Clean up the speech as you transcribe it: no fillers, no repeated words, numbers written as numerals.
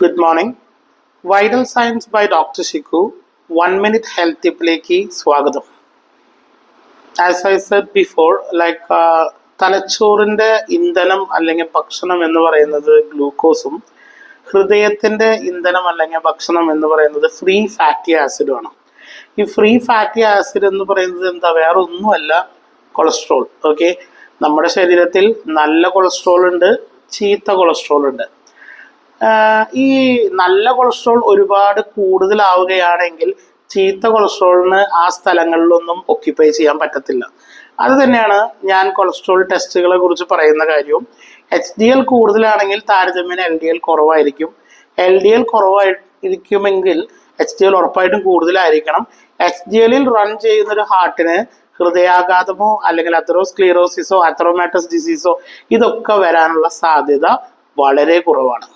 Good morning. Vital Science by Dr. Shiku. 1 minute health tipലേക്ക് സ്വാഗതം. As I said before, തലച്ചോറിന്റെ ഇന്ധനം അല്ലെങ്കിൽ ഭക്ഷണം എന്ന് പറയുന്നത് ഗ്ലൂക്കോസും ഹൃദയത്തിന്റെ ഇന്ധനം അല്ലെങ്കിൽ ഭക്ഷണം എന്ന് പറയുന്നത് ഫ്രീ ഫാറ്റി ആസിഡുമാണ്. ഈ ഫ്രീ ഫാറ്റി ആസിഡ് എന്ന് പറയുന്നത് എന്താ, വേറെ ഒന്നുമല്ല, കൊളസ്ട്രോൾ. ഓക്കെ, നമ്മുടെ ശരീരത്തിൽ നല്ല കൊളസ്ട്രോൾ ഉണ്ട്, ചീത്ത കൊളസ്ട്രോൾ ഉണ്ട്. ഈ നല്ല കൊളസ്ട്രോൾ ഒരുപാട് കൂടുതലാവുകയാണെങ്കിൽ ചീത്ത കൊളസ്ട്രോളിന് ആ സ്ഥലങ്ങളിലൊന്നും ഒക്യുപ്പൈ ചെയ്യാൻ പറ്റത്തില്ല. അത് തന്നെയാണ് ഞാൻ കൊളസ്ട്രോൾ ടെസ്റ്റുകളെ കുറിച്ച് പറയുന്ന കാര്യവും. HDL കൂടുതലാണെങ്കിൽ താരതമ്യേന LDL കുറവായിരിക്കും. LDL കുറവായിരിക്കുമെങ്കിൽ HDL ഉറപ്പായിട്ടും കൂടുതലായിരിക്കണം. HDLൽ റൺ ചെയ്യുന്നൊരു ഹാർട്ടിന് ഹൃദയാഘാതമോ അല്ലെങ്കിൽ അതെറോസ്ക്ലീറോസിസോ അത്രോമാറ്റസ് ഡിസീസോ ഇതൊക്കെ വരാനുള്ള സാധ്യത വളരെ കുറവാണ്.